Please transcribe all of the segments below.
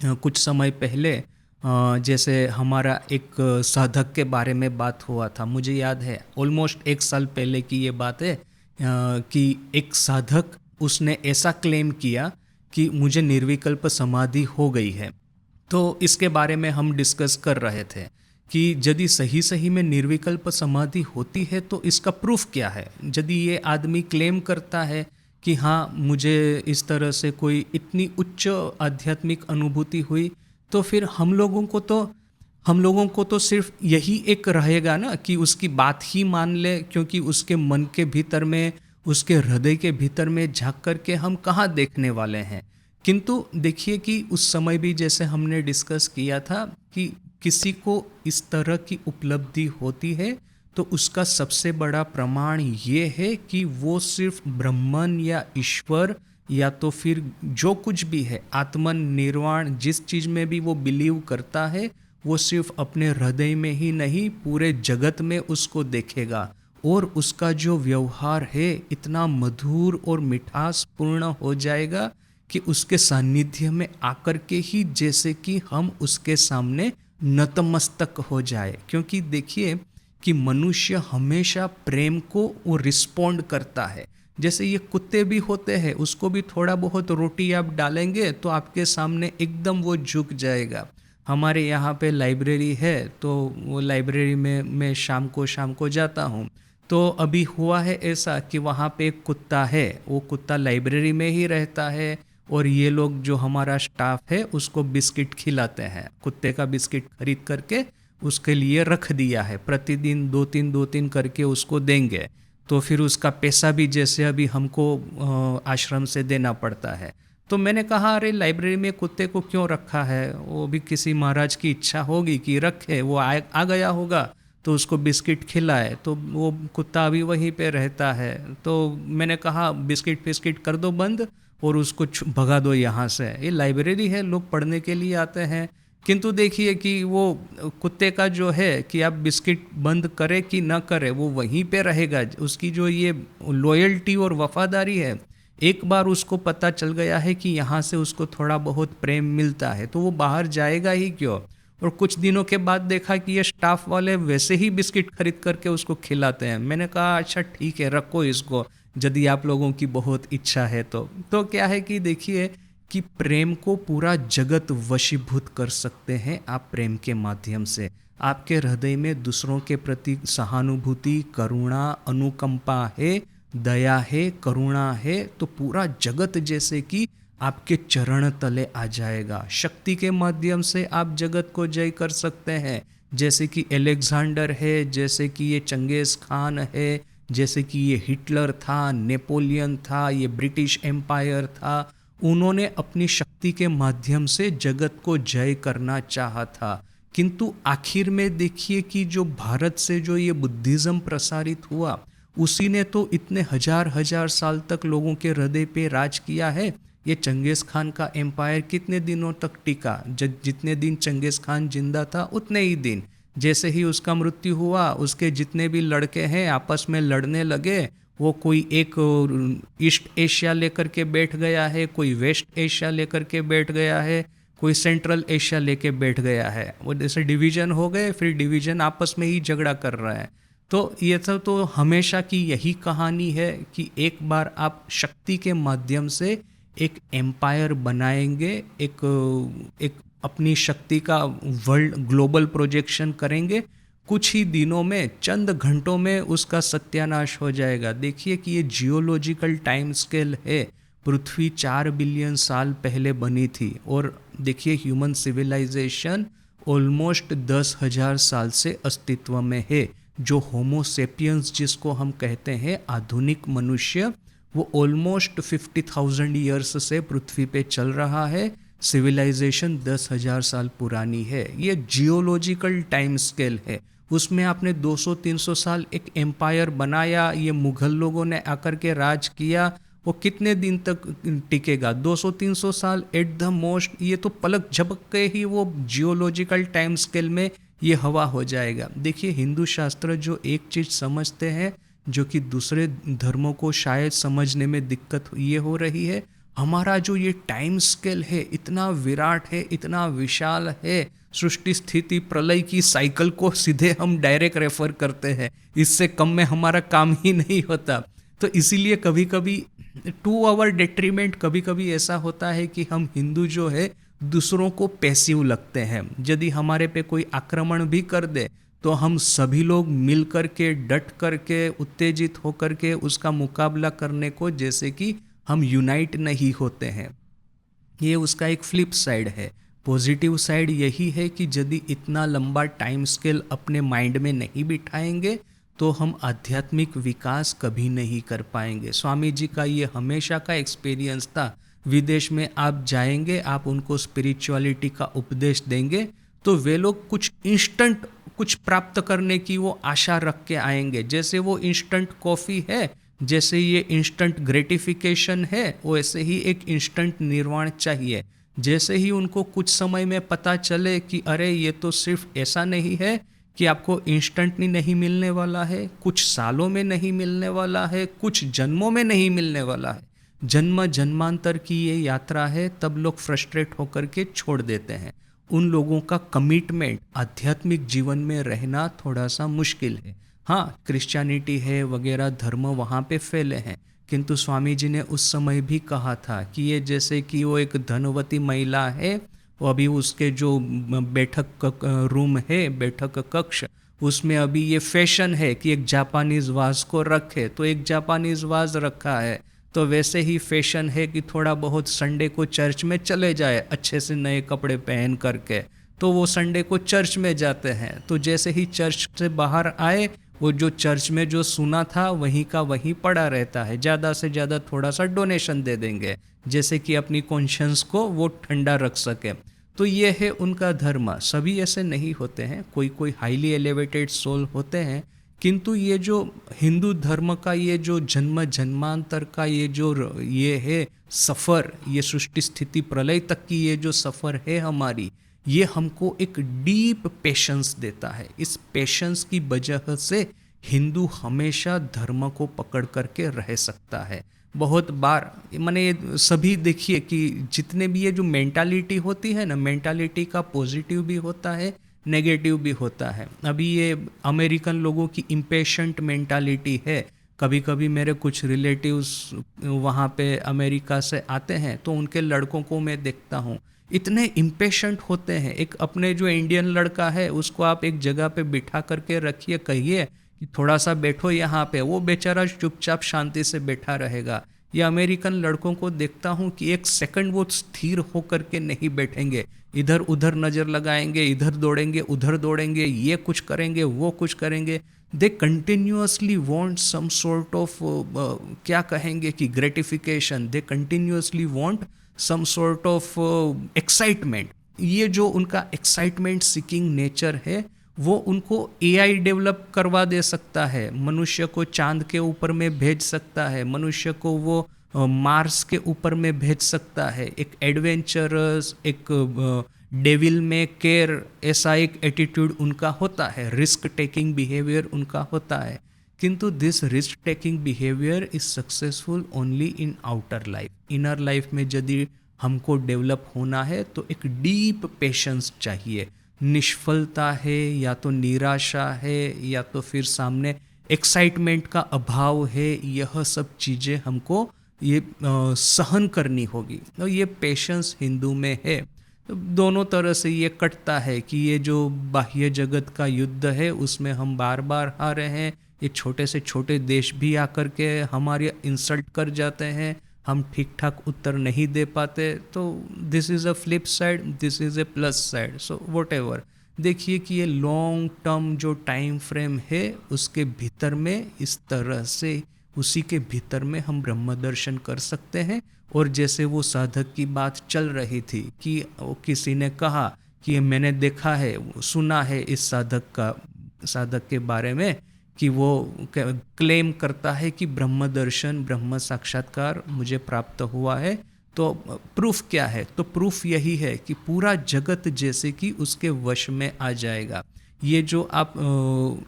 कुछ समय पहले जैसे हमारा एक साधक के बारे में बात हुआ था। मुझे याद है ऑलमोस्ट 1 साल पहले की ये बात है कि एक साधक उसने ऐसा क्लेम किया कि मुझे निर्विकल्प समाधि हो गई है। तो इसके बारे में हम डिस्कस कर रहे थे कि यदि सही सही में निर्विकल्प समाधि होती है तो इसका प्रूफ क्या है। यदि ये आदमी क्लेम करता है कि हाँ मुझे इस तरह से कोई इतनी उच्च आध्यात्मिक अनुभूति हुई, तो फिर हम लोगों को तो सिर्फ यही एक रहेगा ना कि उसकी बात ही मान ले, क्योंकि उसके मन के भीतर में, उसके हृदय के भीतर में झांक करके हम कहाँ देखने वाले हैं। किंतु देखिए कि उस समय भी जैसे हमने डिस्कस किया था कि किसी को इस तरह की उपलब्धि होती है तो उसका सबसे बड़ा प्रमाण ये है कि वो सिर्फ ब्रह्मन या ईश्वर या तो फिर जो कुछ भी है आत्मन निर्वाण, जिस चीज़ में भी वो बिलीव करता है, वो सिर्फ अपने हृदय में ही नहीं पूरे जगत में उसको देखेगा। और उसका जो व्यवहार है इतना मधुर और मिठास पूर्ण हो जाएगा कि उसके सानिध्य में आकर के ही जैसे कि हम उसके सामने नतमस्तक हो जाए। क्योंकि देखिए कि मनुष्य हमेशा प्रेम को वो रिस्पोंड करता है। जैसे ये कुत्ते भी होते हैं, उसको भी थोड़ा बहुत रोटी आप डालेंगे तो आपके सामने एकदम वो झुक जाएगा। हमारे यहाँ पे लाइब्रेरी है, तो वो लाइब्रेरी में मैं शाम को जाता हूँ। तो अभी हुआ है ऐसा कि वहाँ पे एक कुत्ता है, वो कुत्ता लाइब्रेरी में ही रहता है और ये लोग जो हमारा स्टाफ है उसको बिस्किट खिलाते हैं। कुत्ते का बिस्किट खरीद करके उसके लिए रख दिया है, प्रतिदिन दो तीन करके उसको देंगे। तो फिर उसका पैसा भी जैसे अभी हमको आश्रम से देना पड़ता है। तो मैंने कहा अरे लाइब्रेरी में कुत्ते को क्यों रखा है, वो भी किसी महाराज की इच्छा होगी कि रखे, वो आ गया होगा तो उसको बिस्किट खिलाए, तो वो कुत्ता अभी वहीं पे रहता है। तो मैंने कहा बिस्किट फिस्किट कर दो बंद और उसको भगा दो यहाँ से, ये लाइब्रेरी है, लोग पढ़ने के लिए आते हैं। किंतु देखिए कि वो कुत्ते का जो है कि आप बिस्किट बंद करे कि ना करे वो वहीं पे रहेगा। उसकी जो ये लॉयल्टी और वफादारी है, एक बार उसको पता चल गया है कि यहाँ से उसको थोड़ा बहुत प्रेम मिलता है तो वो बाहर जाएगा ही क्यों। और कुछ दिनों के बाद देखा कि ये स्टाफ वाले वैसे ही बिस्किट खरीद करके उसको खिलाते हैं। मैंने कहा अच्छा ठीक है, रखो इसको यदि आप लोगों की बहुत इच्छा है तो क्या है कि देखिए कि प्रेम को पूरा जगत वशीभूत कर सकते हैं आप प्रेम के माध्यम से। आपके हृदय में दूसरों के प्रति सहानुभूति, करुणा, अनुकंपा है, दया है, करुणा है, तो पूरा जगत जैसे कि आपके चरण तले आ जाएगा। शक्ति के माध्यम से आप जगत को जय कर सकते हैं, जैसे कि अलेक्जेंडर है, जैसे कि ये चंगेज खान है, जैसे कि ये हिटलर था, नेपोलियन था, ये ब्रिटिश एम्पायर था। उन्होंने अपनी शक्ति के माध्यम से जगत को जय करना चाहा था। किंतु आखिर में देखिए कि जो भारत से जो ये बुद्धिज्म प्रसारित हुआ, उसी ने तो इतने हजार हजार साल तक लोगों के हृदय पे राज किया है। ये चंगेज खान का एम्पायर कितने दिनों तक टिका? जितने दिन चंगेज खान जिंदा था उतने ही दिन, जैसे ही उसका मृत्यु हुआ उसके जितने भी लड़के हैं आपस में लड़ने लगे। वो कोई एक ईस्ट एशिया लेकर के बैठ गया है, कोई वेस्ट एशिया लेकर के बैठ गया है, कोई सेंट्रल एशिया लेके बैठ गया है। वो जैसे डिवीजन हो गए, फिर डिवीजन आपस में ही झगड़ा कर रहा है। तो ये सब तो हमेशा की यही कहानी है कि एक बार आप शक्ति के माध्यम से एक एम्पायर बनाएंगे, एक अपनी शक्ति का वर्ल्ड ग्लोबल प्रोजेक्शन करेंगे, कुछ ही दिनों में, चंद घंटों में उसका सत्यानाश हो जाएगा। देखिए कि ये जियोलॉजिकल टाइम स्केल है। पृथ्वी 4 बिलियन साल पहले बनी थी और देखिए ह्यूमन सिविलाइजेशन ऑलमोस्ट 10,000 साल से अस्तित्व में है। जो होमोसेपियंस जिसको हम कहते हैं आधुनिक मनुष्य, वो ऑलमोस्ट 50,000 ईयर्स से पृथ्वी पे चल रहा है। सिविलाइजेशन 10,000 साल पुरानी है। ये जियोलॉजिकल टाइम स्केल है। उसमें आपने 200-300 साल एक एम्पायर बनाया, ये मुगल लोगों ने आकर के राज किया, वो कितने दिन तक टिकेगा? 200-300 साल एट द मोस्ट। ये तो पलक झपक के ही वो जियोलॉजिकल टाइम स्केल में ये हवा हो जाएगा। देखिए हिंदू शास्त्र जो एक चीज़ समझते हैं जो कि दूसरे धर्मों को शायद समझने में दिक्कत ये हो रही है, हमारा जो ये टाइम स्केल है इतना विराट है, इतना विशाल है, सृष्टि स्थिति प्रलय की साइकिल को सीधे हम डायरेक्ट रेफर करते हैं, इससे कम में हमारा काम ही नहीं होता। तो इसीलिए कभी कभी टू आवर डेट्रीमेंट कभी कभी ऐसा होता है कि हम हिंदू जो है दूसरों को पैसिव लगते हैं। यदि हमारे पे कोई आक्रमण भी कर दे तो हम सभी लोग मिल कर के, डट करके, उत्तेजित होकर के उसका मुकाबला करने को जैसे कि हम यूनाइट नहीं होते हैं। ये उसका एक फ्लिप साइड है। पॉजिटिव साइड यही है कि यदि इतना लंबा टाइम स्केल अपने माइंड में नहीं बिठाएंगे तो हम आध्यात्मिक विकास कभी नहीं कर पाएंगे। स्वामी जी का ये हमेशा का एक्सपीरियंस था। विदेश में आप जाएंगे, आप उनको स्पिरिचुअलिटी का उपदेश देंगे तो वे लोग कुछ इंस्टेंट कुछ प्राप्त करने की वो आशा रख के आएंगे। जैसे वो इंस्टेंट कॉफ़ी है, जैसे ये इंस्टेंट ग्रेटिफिकेशन है, वैसे ही एक इंस्टेंट निर्वाण चाहिए। जैसे ही उनको कुछ समय में पता चले कि अरे ये तो सिर्फ ऐसा नहीं है कि आपको इंस्टेंटली नहीं मिलने वाला है, कुछ सालों में नहीं मिलने वाला है, कुछ जन्मों में नहीं मिलने वाला है, जन्म जन्मांतर की ये यात्रा है, तब लोग फ्रस्ट्रेट होकर के छोड़ देते हैं। उन लोगों का कमिटमेंट आध्यात्मिक जीवन में रहना थोड़ा सा मुश्किल है। हाँ, क्रिश्चियनिटी है वगैरह धर्म वहाँ पे फैले हैं, किंतु स्वामी जी ने उस समय भी कहा था कि ये जैसे कि वो एक धनवती महिला है, वो अभी उसके जो बैठक रूम है, बैठक कक्ष, उसमें अभी ये फैशन है कि एक जापानीज वाज को रखे, तो एक जापानीज वाज रखा है। तो वैसे ही फैशन है कि थोड़ा बहुत संडे को चर्च में चले जाए अच्छे से नए कपड़े पहन करके, तो वो संडे को चर्च में जाते हैं। तो जैसे ही चर्च से बाहर आए, वो जो चर्च में जो सुना था वहीं का वहीं पड़ा रहता है। ज़्यादा से ज़्यादा थोड़ा सा डोनेशन दे देंगे जैसे कि अपनी कॉन्शियंस को वो ठंडा रख सके। तो ये है उनका धर्म। सभी ऐसे नहीं होते हैं, कोई कोई हाईली एलिवेटेड सोल होते हैं, किंतु ये जो हिंदू धर्म का ये जो जन्म जन्मांतर का ये है सफ़र, ये सृष्टि स्थिति प्रलय तक की ये जो सफ़र है हमारी, ये हमको एक डीप पेशेंस देता है। इस पेशेंस की वजह से हिंदू हमेशा धर्म को पकड़ करके रह सकता है। बहुत बार मैंने सभी देखिए कि जितने भी ये जो मेंटालिटी होती है ना, मेंटालिटी का पॉजिटिव भी होता है, नेगेटिव भी होता है। अभी ये अमेरिकन लोगों की इम्पेशेंट मेंटालिटी है। कभी कभी मेरे कुछ रिलेटिव्स वहाँ पे अमेरिका से आते हैं तो उनके लड़कों को मैं देखता हूँ, इतने इम्पेशेंट होते हैं। एक अपने जो इंडियन लड़का है उसको आप एक जगह पे बिठा करके रखिए, कहिए कि थोड़ा सा बैठो यहाँ पे, वो बेचारा चुपचाप शांति से बैठा रहेगा। ये अमेरिकन लड़कों को देखता हूँ कि एक सेकंड वो स्थिर होकर के नहीं बैठेंगे, इधर उधर नज़र लगाएंगे, इधर दौड़ेंगे उधर दौड़ेंगे, ये कुछ करेंगे वो कुछ करेंगे। They continuously want some sort of क्या कहेंगे कि gratification, they continuously want some sort of excitement. ये जो उनका एक्साइटमेंट सीकिंग नेचर है वो उनको एआई डेवलप करवा दे सकता है, मनुष्य को चांद के ऊपर में भेज सकता है, मनुष्य को वो मार्स के ऊपर में भेज सकता है। एक एडवेंचरस, एक डेविल में केयर, ऐसा एक एटीट्यूड उनका होता है, रिस्क टेकिंग बिहेवियर उनका होता है। किंतु this risk taking behaviour is successful only in outer life. Inner life में यदि हमको डेवलप होना है तो एक डीप पेशेंस चाहिए। निष्फलता है या तो निराशा है या तो फिर सामने एक्साइटमेंट का अभाव है, यह सब चीज़ें हमको ये सहन करनी होगी। तो ये पेशेंस हिंदू में है। तो दोनों तरह से ये कटता है कि ये जो बाह्य जगत का युद्ध है उसमें हम बार बार हारे हैं, ये छोटे से छोटे देश भी आकर के हमारे इंसल्ट कर जाते हैं, हम ठीक ठाक उत्तर नहीं दे पाते। तो this is a flip side, this is a plus side. So what ever, देखिए कि ये लॉन्ग टर्म जो टाइम फ्रेम है उसके भीतर में इस तरह से उसी के भीतर में हम ब्रह्म दर्शन कर सकते हैं। और जैसे वो साधक की बात चल रही थी कि किसी ने कहा कि मैंने देखा है, सुना है इस साधक के बारे में कि वो क्लेम करता है कि ब्रह्म दर्शन, ब्रह्म साक्षात्कार मुझे प्राप्त हुआ है। तो प्रूफ क्या है? तो प्रूफ यही है कि पूरा जगत जैसे कि उसके वश में आ जाएगा। ये जो आप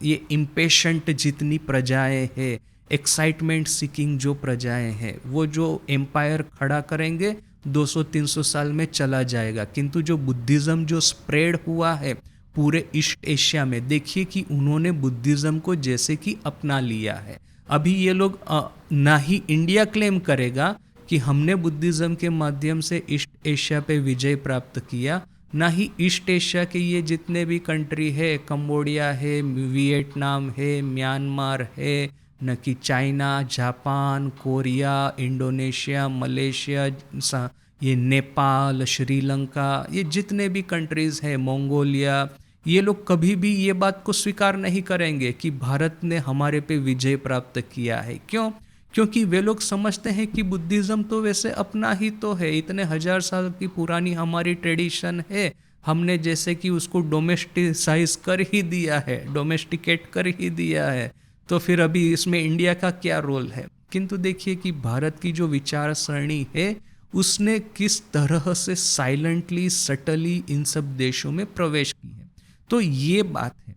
ये इम्पेशेंट जितनी प्रजाएं हैं, एक्साइटमेंट सीकिंग जो प्रजाएं हैं, वो जो एम्पायर खड़ा करेंगे 200-300 साल में चला जाएगा। किंतु जो बुद्धिज़्म जो स्प्रेड हुआ है पूरे ईस्ट एशिया में, देखिए कि उन्होंने बुद्धिज़्म को जैसे कि अपना लिया है। अभी ये लोग ना ही इंडिया क्लेम करेगा कि हमने बुद्धिज़्म के माध्यम से ईस्ट एशिया पे विजय प्राप्त किया, ना ही ईस्ट एशिया के ये जितने भी कंट्री है, कंबोडिया है, वियतनाम है, म्यांमार है, न कि China, Japan, Korea, Indonesia, Malaysia, ये नेपाल, श्रीलंका, ये जितने भी कंट्रीज़ हैं, मंगोलिया, ये लोग कभी भी ये बात को स्वीकार नहीं करेंगे कि भारत ने हमारे पे विजय प्राप्त किया है। क्यों? क्योंकि वे लोग समझते हैं कि बुद्धिज़्म तो वैसे अपना ही तो है, इतने हजार साल की पुरानी हमारी ट्रेडिशन है, हमने जैसे कि उसको डोमेस्टिसाइज कर ही दिया है, डोमेस्टिकेट कर ही दिया है, तो फिर अभी इसमें इंडिया का क्या रोल है। किंतु देखिए कि भारत की जो विचार सरणी है उसने किस तरह से साइलेंटली सटली इन सब देशों में प्रवेश की है। तो ये बात है।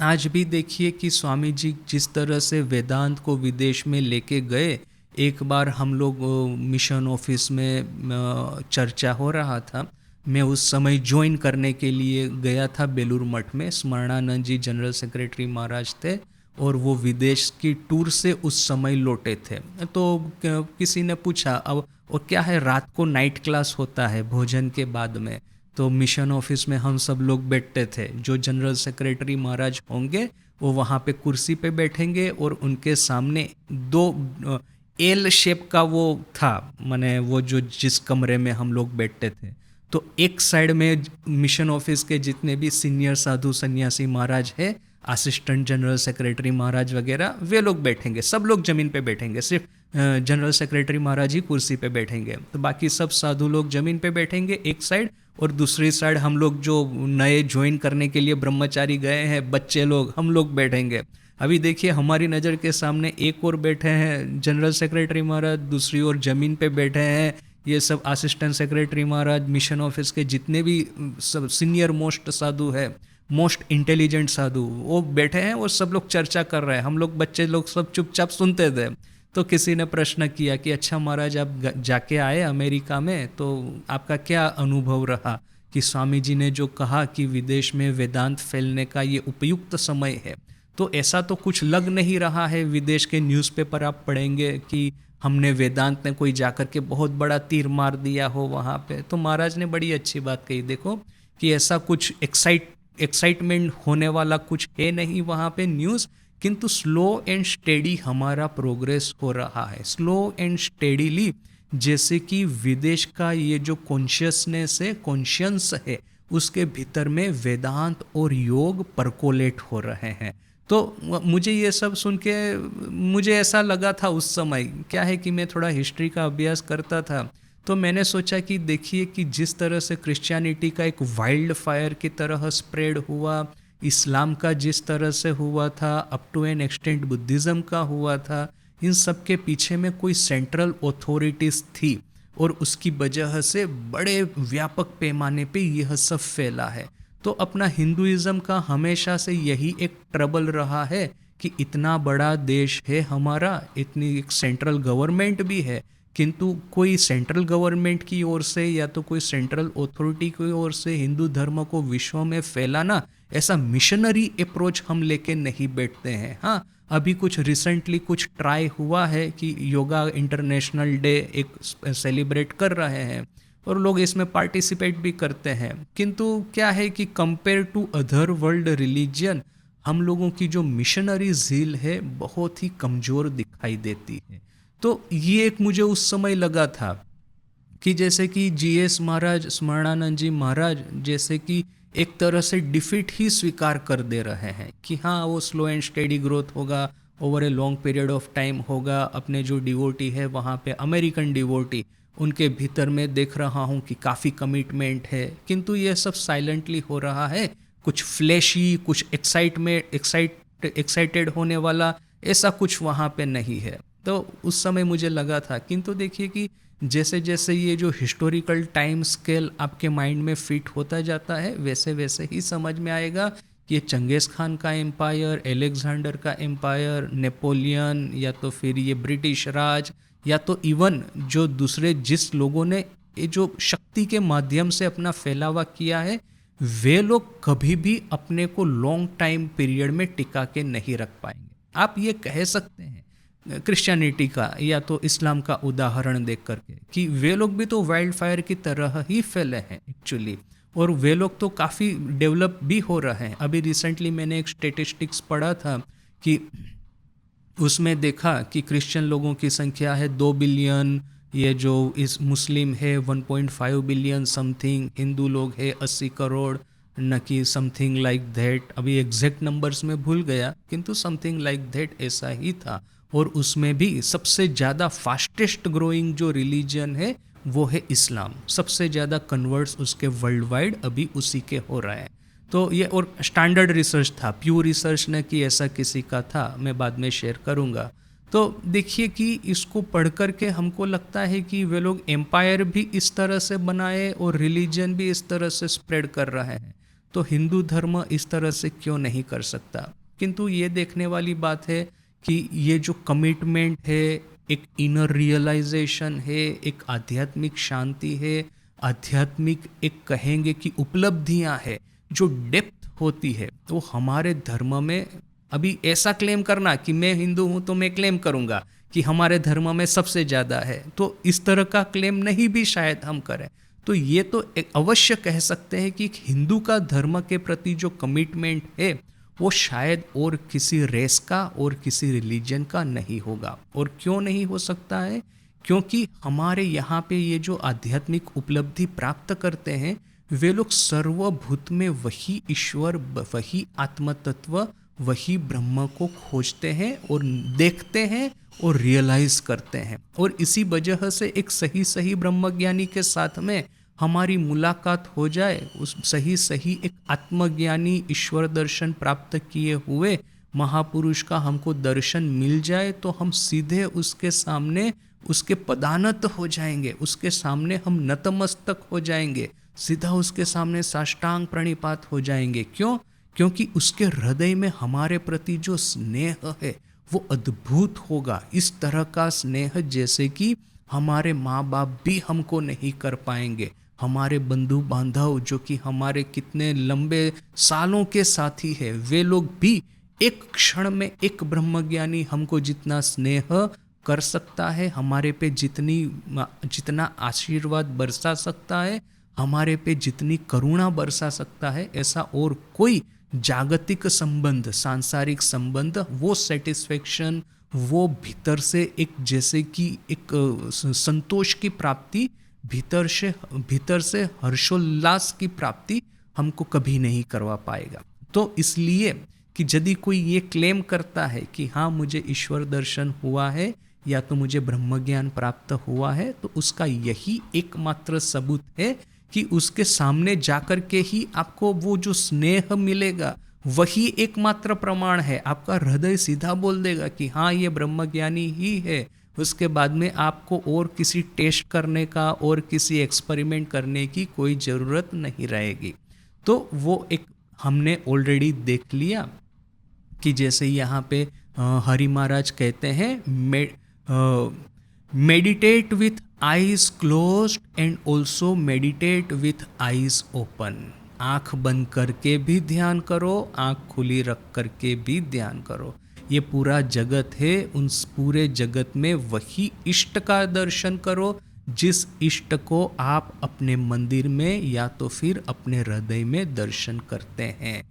आज भी देखिए कि स्वामी जी जिस तरह से वेदांत को विदेश में लेके गए, एक बार हम लोग मिशन ऑफिस में चर्चा हो रहा था, मैं उस समय ज्वाइन करने के लिए गया था बेलूर मठ में, स्मरणानंद जी जनरल सेक्रेटरी महाराज थे और वो विदेश की टूर से उस समय लौटे थे। तो किसी ने पूछा अब वो क्या है, रात को नाइट क्लास होता है भोजन के बाद में, तो मिशन ऑफिस में हम सब लोग बैठते थे, जो जनरल सेक्रेटरी महाराज होंगे वो वहाँ पे कुर्सी पे बैठेंगे और उनके सामने दो एल शेप का वो था, माने वो जो जिस कमरे में हम लोग बैठते थे, तो एक साइड में मिशन ऑफिस के जितने भी सीनियर साधु सन्यासी महाराज है, असिस्टेंट जनरल सेक्रेटरी महाराज वगैरह, वे लोग बैठेंगे, सब लोग ज़मीन पे बैठेंगे, सिर्फ जनरल सेक्रेटरी महाराज ही कुर्सी पे बैठेंगे, तो बाकी सब साधु लोग ज़मीन पे बैठेंगे एक साइड, और दूसरी साइड हम लोग जो नए ज्वाइन करने के लिए ब्रह्मचारी गए हैं, बच्चे लोग, हम लोग बैठेंगे। अभी देखिए हमारी नज़र के सामने एक और बैठे हैं जनरल सेक्रेटरी महाराज, दूसरी ओर ज़मीन पे बैठे हैं ये सब असिस्टेंट सेक्रेटरी महाराज, मिशन ऑफिस के जितने भी सब सीनियर मोस्ट साधु है, मोस्ट इंटेलिजेंट साधु, वो बैठे हैं और सब लोग चर्चा कर रहे हैं, हम लोग बच्चे लोग सब चुपचाप सुनते थे। तो किसी ने प्रश्न किया कि अच्छा महाराज आप जाके आए अमेरिका में, तो आपका क्या अनुभव रहा कि स्वामी जी ने जो कहा कि विदेश में वेदांत फैलने का ये उपयुक्त समय है, तो ऐसा तो कुछ लग नहीं रहा है। विदेश के न्यूज़पेपर आप पढ़ेंगे कि हमने वेदांत ने कोई जाकर के बहुत बड़ा तीर मार दिया हो वहाँ पे। तो महाराज ने बड़ी अच्छी बात कही, देखो कि ऐसा कुछ एक्साइटमेंट होने वाला कुछ है नहीं वहाँ पे न्यूज़, किंतु स्लो एंड स्टेडी हमारा प्रोग्रेस हो रहा है, स्लो एंड स्टेडीली, जैसे कि विदेश का ये जो कॉन्शियसनेस है, कॉन्शियंस है, उसके भीतर में वेदांत और योग परकोलेट हो रहे हैं। तो मुझे ये सब सुन के मुझे ऐसा लगा था उस समय, क्या है कि मैं थोड़ा हिस्ट्री का अभ्यास करता था, तो मैंने सोचा कि देखिए कि जिस तरह से क्रिश्चियनिटी का एक वाइल्ड फायर की तरह स्प्रेड हुआ, इस्लाम का जिस तरह से हुआ था, up to an extent Buddhism का हुआ था, इन सब के पीछे में कोई सेंट्रल अथॉरिटीज़ थी और उसकी वजह से बड़े व्यापक पैमाने पे यह सब फैला है। तो अपना हिंदुइज़्म का हमेशा से यही एक ट्रबल रहा है कि इतना बड़ा देश है हमारा, इतनी एक सेंट्रल गवर्नमेंट भी है, किंतु कोई सेंट्रल गवर्नमेंट की ओर से या तो कोई सेंट्रल अथॉरिटी की ओर से हिंदू धर्म को विश्व में फैलाना, ऐसा मिशनरी अप्रोच हम लेके नहीं बैठते हैं। हाँ, अभी कुछ रिसेंटली कुछ ट्राई हुआ है कि योगा इंटरनेशनल डे एक सेलिब्रेट कर रहे हैं और लोग इसमें पार्टिसिपेट भी करते हैं, किंतु क्या है कि compare to other world religion हम लोगों की जो मिशनरी ज़ील है बहुत ही कमज़ोर दिखाई देती है। तो ये एक मुझे उस समय लगा था कि जैसे कि जीएस महाराज, स्मरणानंद जी महाराज जैसे कि एक तरह से डिफीट ही स्वीकार कर दे रहे हैं कि हाँ वो स्लो एंड स्टेडी ग्रोथ होगा, over a long period of time होगा। अपने जो डिवोटी है वहाँ पे अमेरिकन डिवोटी, उनके भीतर में देख रहा हूँ कि काफ़ी कमिटमेंट है, किंतु ये सब साइलेंटली हो रहा है, कुछ फ्लैशी, कुछ एक्साइटेड होने वाला ऐसा कुछ वहाँ पे नहीं है। तो उस समय मुझे लगा था, किंतु देखिए कि जैसे जैसे ये जो हिस्टोरिकल टाइम स्केल आपके माइंड में फिट होता जाता है, वैसे वैसे ही समझ में आएगा कि ये चंगेज़ खान का एम्पायर, एलेक्जेंडर का एम्पायर, नेपोलियन, या तो फिर ये ब्रिटिश राज, या तो इवन जो दूसरे जिस लोगों ने ये जो शक्ति के माध्यम से अपना फैलावा किया है, वे लोग कभी भी अपने को लॉन्ग टाइम पीरियड में टिका के नहीं रख पाएंगे। आप ये कह सकते हैं क्रिश्चियनिटी का या तो इस्लाम का उदाहरण देख करके कि वे लोग भी तो वाइल्ड फायर की तरह ही फैले हैं एक्चुअली, और वे लोग तो काफ़ी डेवलप भी हो रहे हैं। अभी रिसेंटली मैंने एक स्टेटिस्टिक्स पढ़ा था कि उसमें देखा कि क्रिश्चियन लोगों की संख्या है 2 बिलियन, ये जो इस मुस्लिम है 1.5 बिलियन समथिंग, हिंदू लोग है 80 करोड़, न कि समथिंग लाइक दैट, अभी एग्जैक्ट नंबर्स में भूल गया, किंतु समथिंग लाइक दैट ऐसा ही था। और उसमें भी सबसे ज़्यादा फास्टेस्ट ग्रोइंग जो रिलीजन है वो है इस्लाम। सबसे ज़्यादा कन्वर्ट्स उसके वर्ल्ड वाइड अभी उसी के हो रहे हैं। तो ये और स्टैंडर्ड रिसर्च था, प्योर रिसर्च न कि ऐसा किसी का था, मैं बाद में शेयर करूँगा। तो देखिए कि इसको पढ़ कर के हमको लगता है कि वे लोग एम्पायर भी इस तरह से बनाए और रिलीजन भी इस तरह से स्प्रेड कर रहे हैं, तो हिंदू धर्म इस तरह से क्यों नहीं कर सकता। किंतु ये देखने वाली बात है कि ये जो कमिटमेंट है, एक इनर रियलाइजेशन है, एक आध्यात्मिक शांति है, आध्यात्मिक एक कहेंगे कि उपलब्धियां है, जो डेप्थ होती है, तो हमारे धर्म में अभी ऐसा क्लेम करना कि मैं हिंदू हूं तो मैं क्लेम करूंगा कि हमारे धर्म में सबसे ज़्यादा है, तो इस तरह का क्लेम नहीं भी शायद हम करें। तो ये तो एक अवश्य कह सकते हैं कि हिंदू का धर्म के प्रति जो कमिटमेंट है वो शायद और किसी रेस का और किसी रिलीजन का नहीं होगा। और क्यों नहीं हो सकता है? क्योंकि हमारे यहाँ पे ये जो आध्यात्मिक उपलब्धि प्राप्त करते हैं, वे लोग सर्वभूत में वही ईश्वर, वही आत्म तत्व, वही ब्रह्म को खोजते हैं और देखते हैं और रियलाइज करते हैं। और इसी वजह से एक सही सही ब्रह्मज्ञानी के साथ में हमारी मुलाकात हो जाए, उस सही सही एक आत्मज्ञानी ईश्वर दर्शन प्राप्त किए हुए महापुरुष का हमको दर्शन मिल जाए, तो हम सीधे उसके सामने उसके पदानत हो जाएंगे, उसके सामने हम नतमस्तक हो जाएंगे, सीधा उसके सामने साष्टांग प्रणिपात हो जाएंगे। क्यों? क्योंकि उसके हृदय में हमारे प्रति जो स्नेह है वो अद्भुत होगा। इस तरह का स्नेह जैसे कि हमारे माँ बाप भी हमको नहीं कर पाएंगे, हमारे बंधु बांधव जो कि हमारे कितने लंबे सालों के साथी है, वे लोग भी एक क्षण में एक ब्रह्मज्ञानी हमको जितना स्नेह कर सकता है, हमारे पे जितना आशीर्वाद बरसा सकता है, हमारे पे जितनी करुणा बरसा सकता है, ऐसा और कोई जागतिक संबंध, सांसारिक संबंध, वो सेटिस्फेक्शन, वो भीतर से एक जैसे कि एक संतोष की प्राप्ति, भीतर से हर्षोल्लास की प्राप्ति हमको कभी नहीं करवा पाएगा। तो इसलिए कि यदि कोई ये क्लेम करता है कि हाँ मुझे ईश्वर दर्शन हुआ है या तो मुझे ब्रह्मज्ञान प्राप्त हुआ है, तो उसका यही एकमात्र सबूत है कि उसके सामने जाकर के ही आपको वो जो स्नेह मिलेगा वही एकमात्र प्रमाण है। आपका हृदय सीधा बोल देगा कि हाँ ये ब्रह्मज्ञानी ही है। उसके बाद में आपको और किसी टेस्ट करने का और किसी एक्सपेरिमेंट करने की कोई ज़रूरत नहीं रहेगी। तो वो एक हमने ऑलरेडी देख लिया कि जैसे यहाँ पे हरि महाराज कहते हैं meditate with eyes closed end also meditate with eyes open. आँख बंद करके भी ध्यान करो, आँख खुली रख करके भी ध्यान करो। ये पूरा जगत है, उन पूरे जगत में वही इष्ट का दर्शन करो जिस इष्ट को आप अपने मंदिर में या तो फिर अपने हृदय में दर्शन करते हैं।